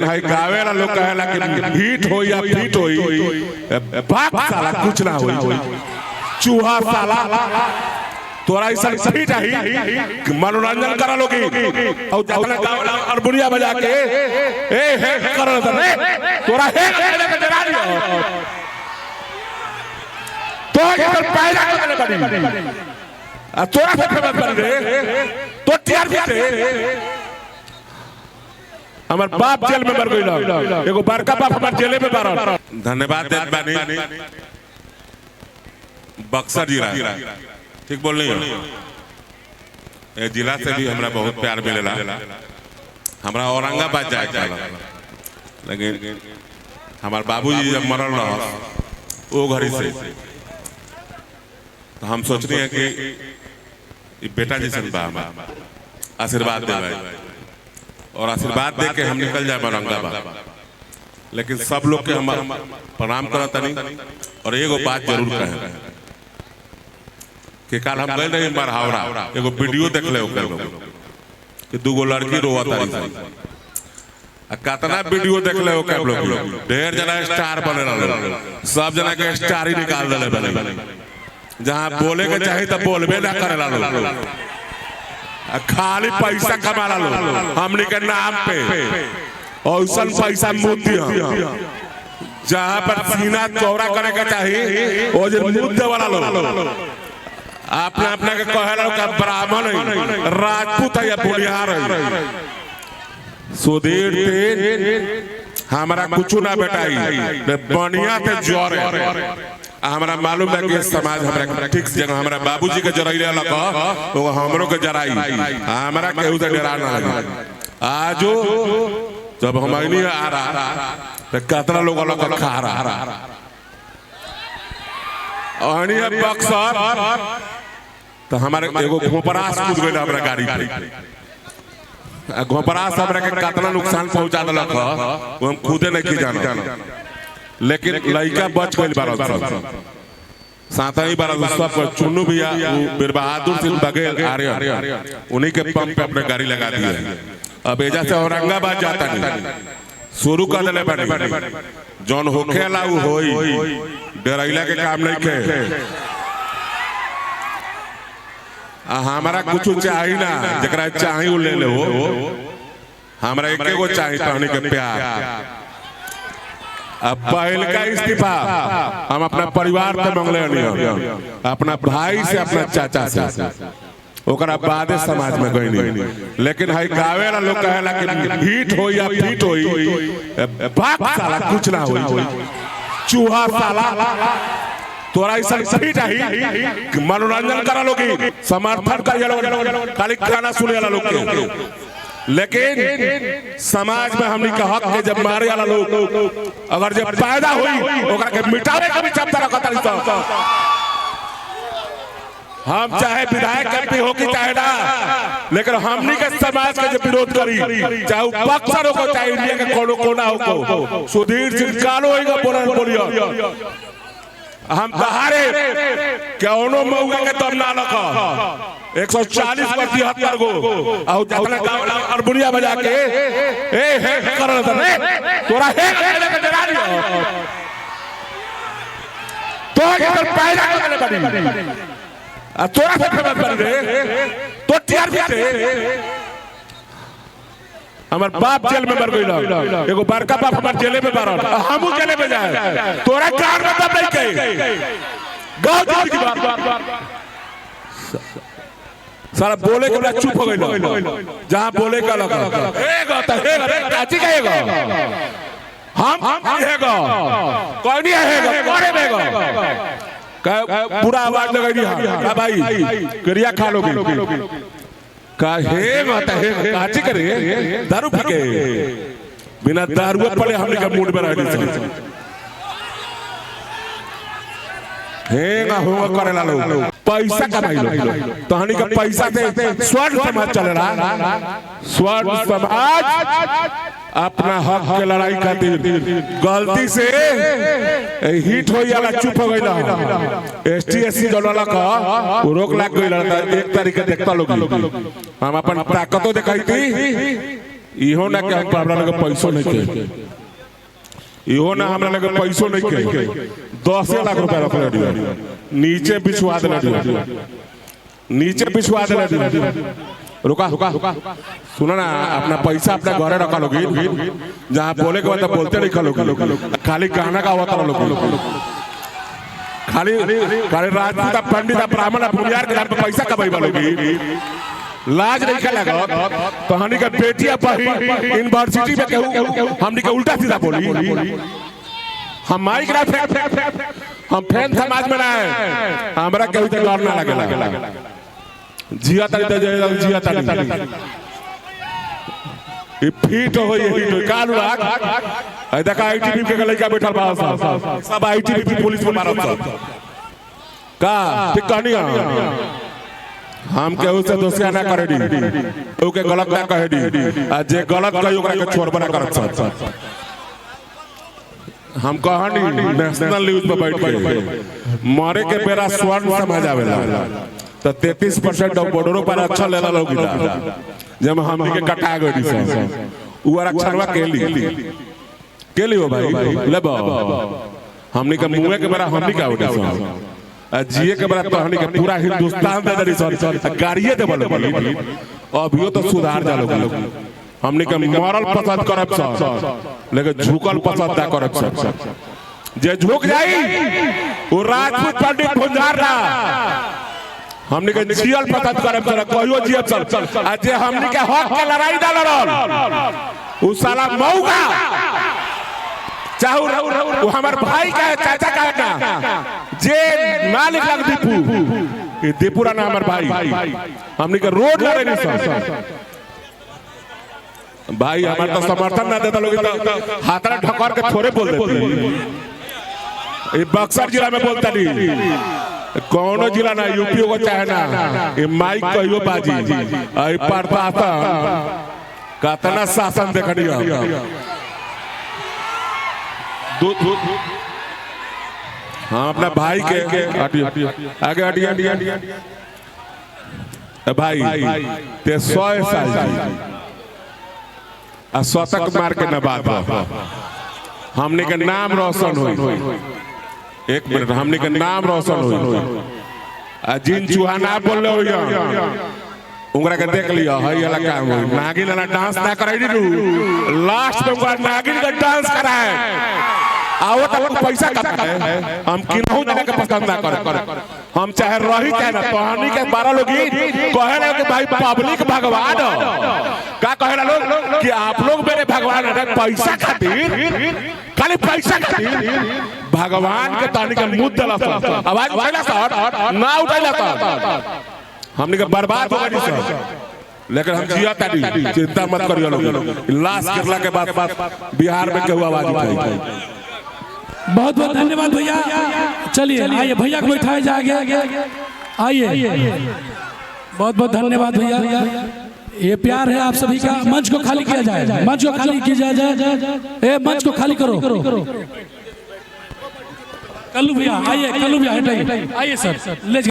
हाई गावे वाला लोग कहेला कि हिट हो या फिट हो बाप साला कुछ ना हो चूहा साला तोरा ऐसा फिट है मनोरंजन करा लोगी और जातना गावला और बुढ़िया बजा के ए हे कर रे तोरा हे के डरा दियो तो इधर पैदा करने पड़ी आ तोरा से फेमस बन रे तो तैयार भी हमार बाप जेल में मर गइल एगो बड़का बाप हमार जेले में मरल। धन्यवाद देत बानी बक्सर जिला ठीक बोल रही हो ये जिला से भी हमरा बहुत प्यार मिलेला हमरा औरंगाबाद जाए चला लेकिन हमार बाबूजी जब मरल रहा वो घड़ी से तो हम सोचते हैं कि बेटा जैसे आशीर्वाद दे और आशीर्वाद दे के हम निकल जाए औरंगाबाद लेकिन सब लोग के हम प्रणाम करता नहीं और एगो बात जरूर कहे कि कल हम गए रही मरहावरा एगो वीडियो देख ले कि दूगो लड़की रोवत रही कितना वीडियो देख ले लोग ढेर जना स्टार बने रहे सब जना के स्टार ही निकाल दे बने जहाँ बोले के चाहिए तो बोलबे ना करे ला खाली पैसा कमा ला हमने के नाम पे औसा पैसा मुद्दे जहाँ पर सीना चौड़ा करे के चाहिए वो जो मुद्दे वाला लोग आपने अपने के कहे का ब्राह्मण है राजपूत है या बुनियार है सुधीर हमारा कुछ ना बेटाई बढ़िया थे जोर हमारा मालूम है कि समाज हमारा ठीक जगह हमारा बाबूजी के जराई लगा वो हमरों के जराई हमारा केहू से डरा ना लगे आजो जब हम नहीं आ रहा तो कितना लोग अलग खा रहा बक्सर तो हमारे एगो घोपरास कूद गए हमारा गाड़ी पे घोपरास हमरा के कितना नुकसान पहुंचा दिलक वो हम खुदे नहीं की जाना लेकिन लड़का बच गई बारह साथ ही बारह सब चुन्नू भैया बीर बहादुर सिंह बघेल आर्य उन्हीं के पंप पे अपने गाड़ी लगा दी है। अब एजा से औरंगाबाद जाता नहीं शुरू कर दिले बने जौन होखे ला होई डराइला के काम नहीं के हमारा कुछ चाहिए ना जरा चाहिए ले ले हो हमारा एक गो चाहिए कहने के प्यार अब पहल का इस्तीफा हम अपना परिवार से मांगले नहीं अपना भाई से अपना चाचा से ओकरा बाद समाज में गई नहीं लेकिन हाई गावे वाला लोग कहेला कि हिट हो या फिट हो बाप साला कुछ ना हो चूहा साला तोरा ऐसा फिट है मनोरंजन करा लोगी समर्थन कर खाली गाना सुने वाला लोग लेकिन समाज में हमने का हक है जब मारे वाला लोग अगर जब पैदा हुई ओकरा के मिटावे का भी चलता रखता हम चाहे विधायक करते हो कि चाहे ना लेकिन हमने के समाज के जो विरोध करी चाहे बक्सर हो चाहे इंडिया के कोनो कोना हो सुधीर सिंह कालो होगा बोलियो हम बहारे कौनो मौका के तब ना लखा 140 पर 73 गो और जातना गावला और बुढ़िया बजा के ए हे कर रे तोरा हे के डरा दियो तो इधर पैदा करने पड़ी आ तोरा से फेमस बन रे तो तैयार भी हमार बाप जेल में मर गइल एगो बड़का बाप हमार जेले में मरल हमहू जेले में जाए तोरा कान में तब नहीं कही गांव की बात सारा बोले के चुप हो गइल जहां बोले का लगा हेगा त हेगा रे काची कहेगा हम हेगा कोई नहीं हेगा करे बेगा पूरा आवाज लगाई दिया भाई करिया खा लोगे का हे माता हे काची करे दारू पी के बिना दारू पड़े हमने का मूड बना दी हेगा होगा करे ला लोग पैसा कमाई लो तो हनी का पैसा से स्वर्ण समाज चल रहा स्वर्ण समाज अपना हक के लड़ाई खातिर गलती से हिट हो जाला चुप हो गइला एसटी एससी जलला का रोक लाग गइला एक तारीख के देखता लोग हम अपन ताकतो दिखाई थी इहो ना कि हम हमरा लगे पैसों नहीं के, इहो ना हमरा लगे पैसों नहीं के 10 लाख रुपया रख ले, नीचे बिछवा दे, नीचे बिछवा दे। रुका रुका सुना ना, अपना पैसा अपने घरे रखा लोगी, जहाँ बोले के बाद बोलते नहीं खलोगी, खाली गाना का होता लोग, खाली खाली राजपूत पंडित ब्राह्मण भूमियार के नाम पे पैसा कमाई वालोगी, लाज नहीं का लगा। तो हमनी का बेटिया पढ़ी यूनिवर्सिटी में कहू, हमनी का उल्टा सीधा बोली, हम माइक ना हम फैन समाज में ना है, हमरा कहू तो डर ना लगे, जिया तारी तो जिया तारी ये फिट हो ये काल लाग आई देखा आईटीबी के लड़का बैठल बा, सब आईटीबी पुलिस को मारत का ठीक कहानियां। हम केहू से दोस्तिया ना करे दी, केहू के गलत ना कहे दी, आ जे गलत कही ओकरा के छोड़ बना करत। हम कहानी नेशनल न्यूज पे बैठ के मरे के बेरा स्वर्ण समझ आवेला, तो 33% बॉर्डरों पर अच्छा लेला लोग, जब हमनी के कटा गई उ आरक्षणवा केली हो भाई लेबो, हमनी के मुंह के बेरा हमनी का उठे जिए के बेरा तो हमनी के पूरा हिंदुस्तान दे दरी गाड़िए दे बोलो, अभियो तो सुधार जा लोग, हमनी के मरल पसंद करब सब, लेकिन झुकल पसंद ना करब सब। जे झुक जाई वो राजपूत पंडित भुंजार ना, हमनी के जियल पसंद करब चल, कहियो जियल चल, आ जे हमनी के हक के लड़ाई ना लड़ल उ साला मौगा, चाहू वो हमार भाई का चाचा का ना, जे मालिक लग दीपू, ये दीपूरा ना हमार भाई, हमनी के रोड लड़े नहीं सब भाई, हमार तो समर्थन ना देता लोग, हाथरा ढकर के थोड़े बोल देते। ये बक्सर जिला में बोलता नहीं, कौनो जिला ना, यूपी को चाहे ना, ये माइक कहियो बाजी आई पड़ता आता कतना शासन देखनी है। हाँ अपना भाई के आगे हटिया भाई ते 100 साल आ शतक मार के न बात, हमने के नाम रोशन हो, एक मिनट, हमने के नाम रोशन हो, जिन चूहाना बोल रहे हो उंगरा के देख लिया है ये लगा काम हो, नागिन वाला डांस ना कराई दी, लास्ट में उंगरा नागिन का डांस कराए, आओ तक पैसा कमाते हैं, हम किन्हों जाने के पसंद ना करे, हम चाहे रही चाहे ना, कहानी के 12 लोग कहे रहे कि भाई पब्लिक भगवान का कहे रहे लोग कि आप लोग मेरे भगवान है, पैसा खातिर, खाली पैसा खातिर भगवान के तानी के मुद्दा आवाज उठाइला सर ना उठाइला सर, हमने के बर्बाद हो गई सर, लेकिन हम जिया तानी, चिंता मत करियो लोग, लाश गिरला के बाद बिहार में केहू आवाज उठाई। बहुत बहुत धन्यवाद भैया, चलिए आइए भैया को बैठाए जाएंगे, आइए बहुत बहुत धन्यवाद भैया, ये प्यार है आप सभी का। मंच को खाली किया जाए, मंच को खाली किया जाए, ए मंच को खाली करो, कल्लू भैया आइए, कल्लू भैया हटाइए, आइए सर ले